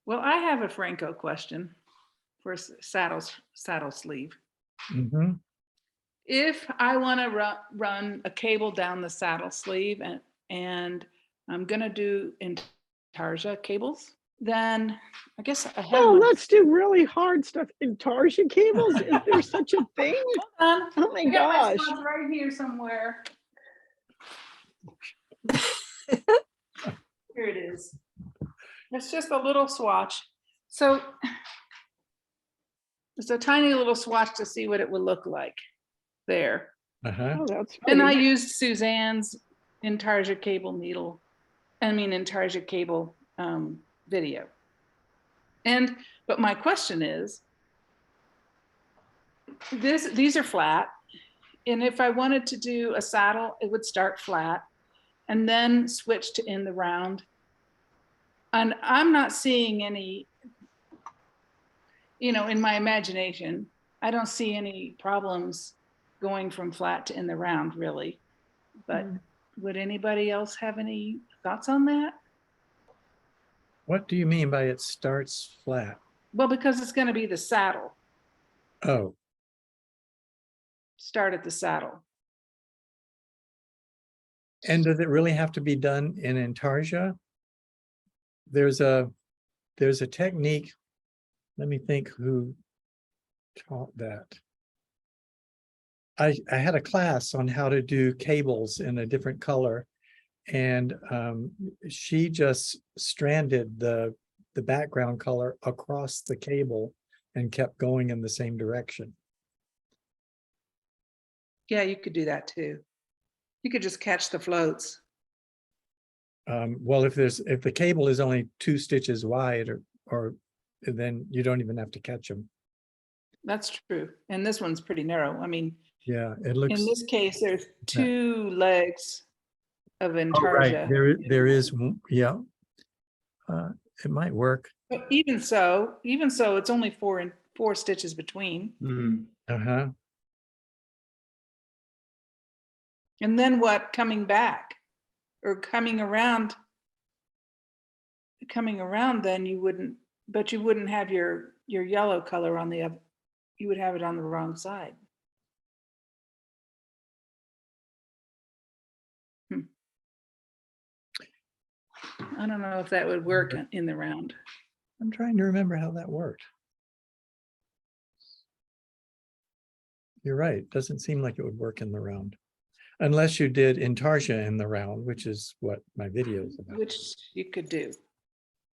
Well, I have a Phrancko question for saddle sleeve. Mhm. If I want to run a cable down the saddle sleeve and I'm going to do intarsia cables, then I guess I have. Oh, my- let's do really hard stuff. Intarsia cables? Is there such a thing? Hold on. Oh my I got my gosh. swatch right here somewhere. Here it is. It's just a little swatch. So it's a tiny little swatch to see what it would look like there. Uh-huh. Oh, that's And I pretty. used Suzanne's Intarsia cable needle, Intarsia cable video. But my question is, these are flat. And if I wanted to do a saddle, it would start flat and then switch to in the round. And I'm not seeing any, in my imagination, I don't see any problems going from flat to in the round, really. But would anybody else have any thoughts on that? What do you mean by it starts flat? Well, because it's going to be the saddle, Oh, start at the saddle. and does it really have to be done in Intarsia? There's a technique. Let me think who taught that. I had a class on how to do cables in a different color, and she just stranded the background color across the cable and kept going in the same direction. Yeah, you could do that too. You could just catch the floats. Well, if the cable is only 2 stitches wide, or then you don't even have to catch them. That's true. And this one's pretty narrow. I mean, Yeah, it looks. in this case, there's 2 legs of Oh, right. Intarsia. There is, yeah. It might work. But even so, it's only 4 stitches between. Uh-huh. And then what, coming back or coming around, then you wouldn't have your yellow color on the other, you would have it on the wrong side. I don't know if that would work in the round. I'm trying to remember how that worked. You're right. Doesn't seem like it would work in the round. Unless you did Intarsia in the round, which is what my video is about. Which you could do.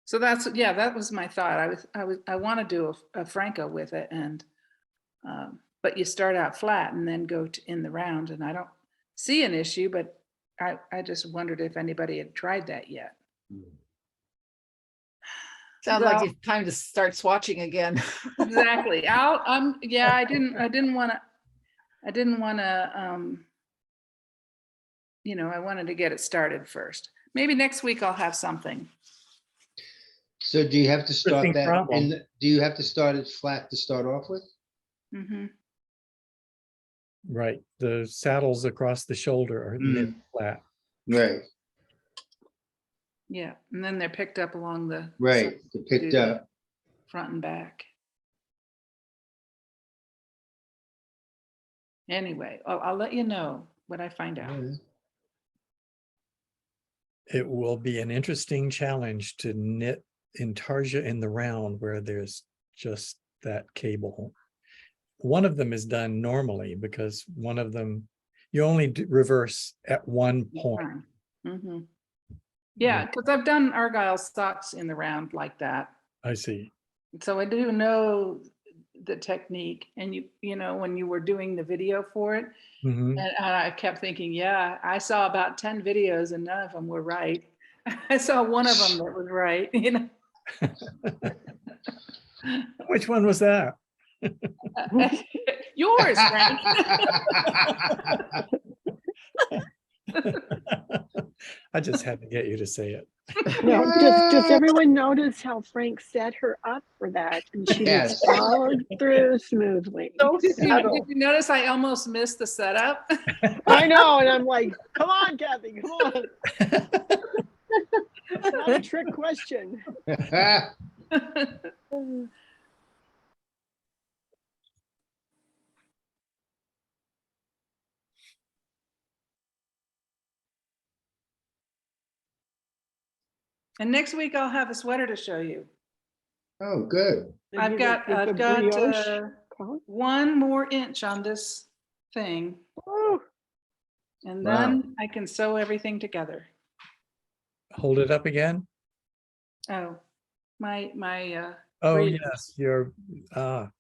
So that was my thought. I want to do a Phrancko with it, and but you start out flat and then go to in the round, and I don't see an issue, but I just wondered if anybody had tried that yet. Sounds Well- like it's time to start swatching again. Exactly. I didn't want to, I wanted to get it started first. Maybe next week I'll have something. So do you have to start Interesting that problem. do you have to start it flat to start off with? Mhm. Right. The saddles across the shoulder are mid flat. Right, Yeah, and then they're picked up along the right. sides They're to picked do the up. front and back. Anyway, I'll let you know what I find out. It will be an interesting challenge to knit Intarsia in the round where there's just that cable. One of them is done normally because one of them, you only reverse at one point. Mhm. Yeah, because I've done Argyle socks in the round like that. I see. So I do know the technique, and when you were doing the video for it, Mhm. and I kept thinking, yeah, I saw about 10 videos and none of them were right. I saw one of them that was right, Which one was that? Yours, Frank. I just had to get you to say it. No, does everyone notice how Frank set her up for that? And she Yes. just followed through smoothly. Did you notice I almost missed the setup? I know, and I'm like, come on, Kathy, come on. It's not a trick question. And next week I'll have a sweater to show you. Oh, good. I've got the brioche collar? 1 more inch on this thing, Oh, and Wow. then I can sew everything together. Hold it up again. Oh, my Oh, brioche. yes, you're, That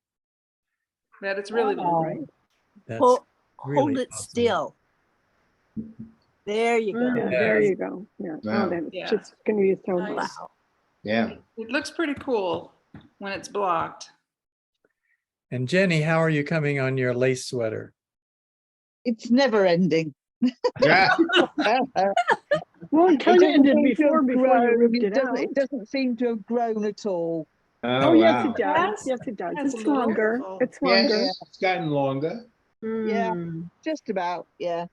it's really long, right? that's Hold really it awesome. still. There you go. yeah, there you go. Yeah. Wow. Oh, then it's Yeah. just going to be so Nice. nice. Wow. Yeah. It looks pretty cool when it's blocked. And Jenny, how are you coming on your lace sweater? It's never ending. Yeah. Well, it kind of doesn't ended seem to have before you grown. ripped it doesn't- out. It doesn't seem to have grown at all. Oh, yes, wow. it does. Yes, Yes, it does. has a It's little- longer. Beautiful. It's Yes, longer. it's gotten longer. Yeah. Mm. Just about, yeah.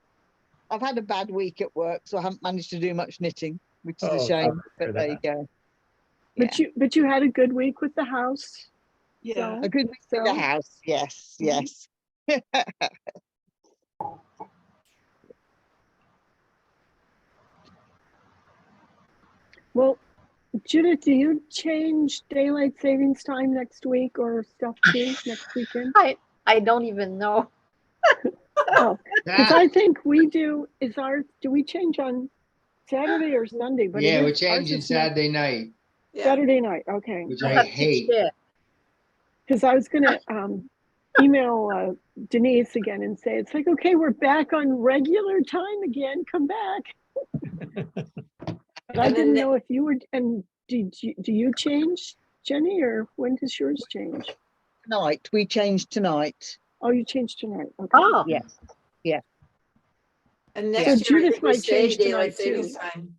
I've had a bad week at work, so I haven't managed to do much knitting, which is Oh, a sorry shame, to but hear there you that. go. Yeah. But you had a good week with the house. Yeah. A good week with the So- house, yes, Mhm. yes. Well, Judith, do you change daylight savings time next week or stuff too, next weekend? I don't even know. Oh, because I think we do, do we change on Saturday or Sunday? But Yeah, we're changing Saturday night, Yeah. Saturday night, okay. which I I have to hate. check. Because I was gonna email Denise again and say, it's like, okay, we're back on regular time again, come back. But I And then didn't ne- know if you were, and do you change, Jenny, or when does yours change? Tonight, we changed tonight. Oh, you changed tonight, okay. Oh, Yes. And So next year, I Judith think we might stay change tonight, daylight too. savings time.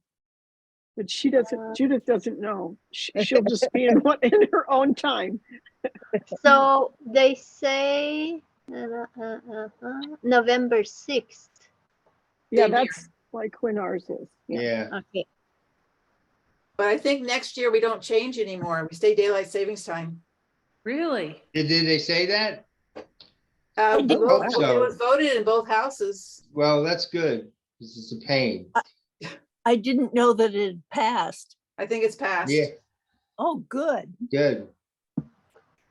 But she doesn't, Judith doesn't know. She'll just be in her own time. so they say November 6th. Yeah, Same here. that's like when ours is. Yeah. Yeah. Okay. But I think next year we don't change anymore. We stay daylight savings time. Really? Did they say that? Well, hope it so. was voted in both houses. Well, that's good. This is a pain. I didn't know that it had passed. I think it's passed. Yeah, Oh, good. good.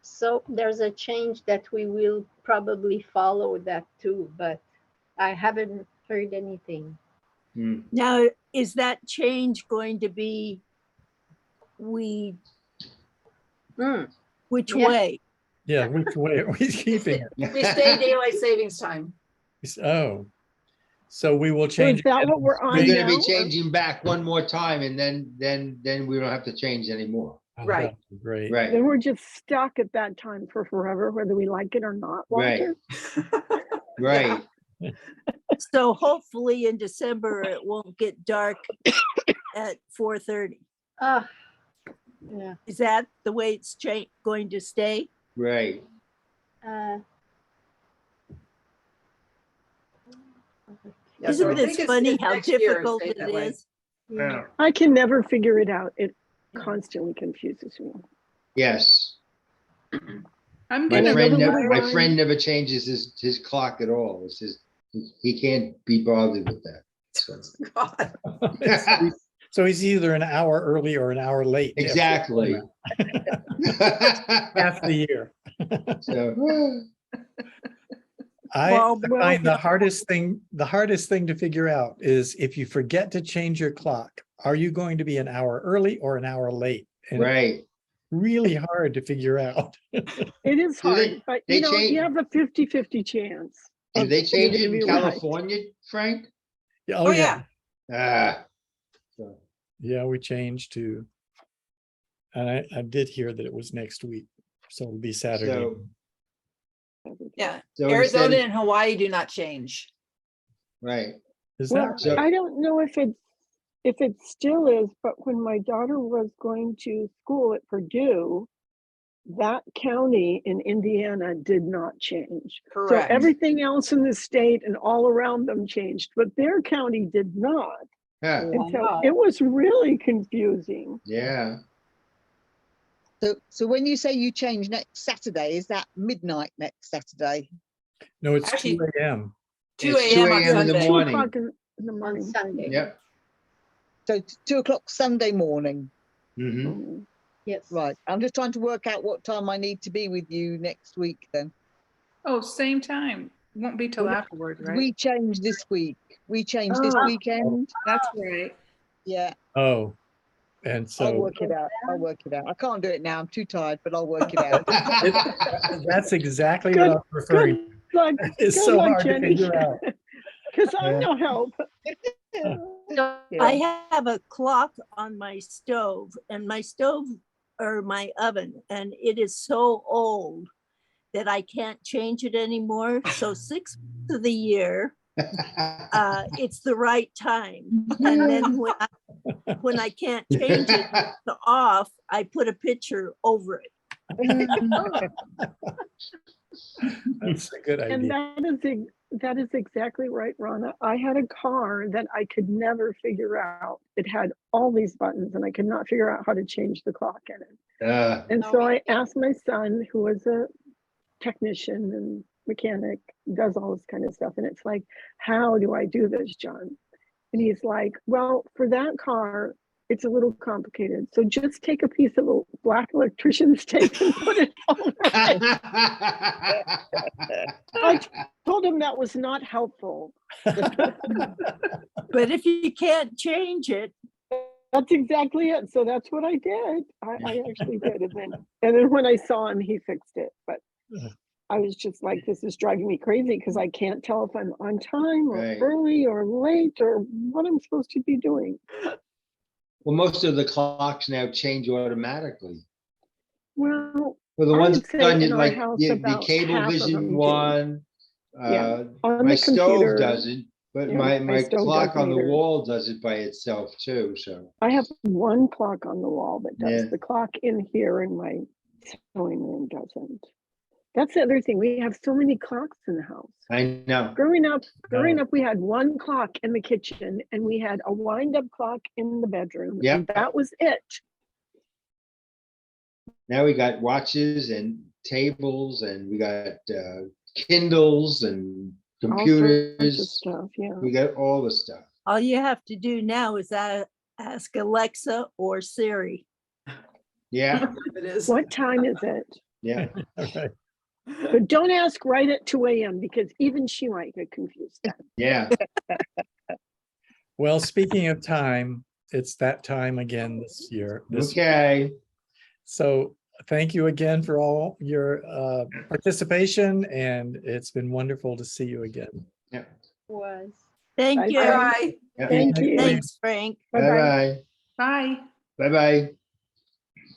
So there's a change that we will probably follow that too, but I haven't heard anything. Hmm. Now, is that change going to be which Yeah. way? Yeah, which way are we keeping it? We stay daylight savings time. Oh, so we will So change. is that again what we're next on We're week? gonna now, be changing back one more time and then we don't have to change anymore. Oh, Right. that'd be Great. Right, Then we're just stuck at that time for forever, whether we like it or not, right, Walter. right. So hopefully in December, it won't get dark at 4:30. Ah, yeah. Is that the way it's going to stay? Right. Yeah, so I Isn't think this it's funny how next year difficult stayed it that way. is? Yeah. I can never figure it out. It constantly confuses me. Yes. I'm My gonna, friend, another never, little my rhyme. friend never changes his clock at all. It's just, he can't be bothered with that. So. God. So he's either an hour early or an hour late. Exactly. Half the year. So, I Well, find the hardest thing to figure out is if you forget to change your clock, are you going to be an hour early or an hour late? And it's right. really hard to figure out. It is Do they- hard, but they you know, change- you have a 50-50 chance. Do they change it in You're right. California, Frank? Oh, yeah. Ah. So, Yeah, we changed to. And I did hear that it was next week, so it'll be Saturday. So- Yeah. so Arizona instead- and Hawaii do not change. Right. Is Well, that So- right? I don't know if it still is, but when my daughter was going to school at Purdue, that county in Indiana did not change. Correct. So everything else in the state and all around them changed, but their county did not. Huh. And so Wow. it was really confusing. Yeah. So when you say you change next Saturday, is that midnight next Saturday? No, it's Actually- 2 a.m. 2 It's 2 a.m. on a.m. in the Sunday. morning. 2 o'clock in the On morning. Sunday. Yep. So 2 o'clock Sunday morning. Mhm. Mm. Yes. Right. I'm just trying to work out what time I need to be with you next week then. Oh, same time. Won't be till Well, no, afterwards, right? We changed this week. We changed this Oh. weekend. That's right. Yeah, Oh, and I'll so work it out. I'll work it out. I can't do it now. I'm too tired, but I'll work it out. that's exactly what Good, I was referring to. Good luck, It's good so luck, hard to Jenny. figure out. Because I'm Yeah. no help. I have a clock on my stove, and my stove or my oven, and it is so old that I can't change it anymore. So 6 months of the year, it's the right time. And then when I can't change it to off, I put a picture over it. That's a good And idea. that is exactly right, Rana. I had a car that I could never figure out. It had all these buttons and I could not figure out how to change the clock in it. And so I asked my son, who was a technician and mechanic, does all this kind of stuff. And it's like, how do I do this, John? And he's like, well, for that car, it's a little complicated. So just take a piece of black electrician's tape and put it over it. I told him that was not helpful. But if you can't change it, That's exactly it. So that's what I did. I actually did. And then when I saw him, he fixed it. But I was just like, this is driving me crazy because I can't tell if I'm on time or Right. early or late or what I'm supposed to be doing. Well, most of the clocks now change automatically. Well, Well, the I ones would say on in you, our like house the about half of them Cablevision do. one, Yeah, on my the computer. stove doesn't, but Yeah, my my stove clock on doesn't the either. wall does it by itself too, so. I have one clock on the wall that does. Yeah. The clock in here in my sewing room doesn't. That's the other thing. We have so many clocks in the house. I know. Growing up, Oh. we had one clock in the kitchen and we had a wind-up clock in the bedroom. Yep. And that was it. Now we got watches and tables and we got Kindles and All sorts of computers. stuff, yeah. We got all the stuff. all you have to do now is ask Alexa or Siri. Yeah, It is. What time is it? yeah. Okay. But don't ask right at 2 a.m. because even she might get confused. Yeah. Well, speaking of time, it's that time again this year. Okay. So thank you again for all your participation, and it's been wonderful to see you again. Yeah. Was. Thank Bye. you. Bye. Yeah. Thank you. Thanks, Frank. Bye-bye. Bye-bye. Bye. Bye-bye.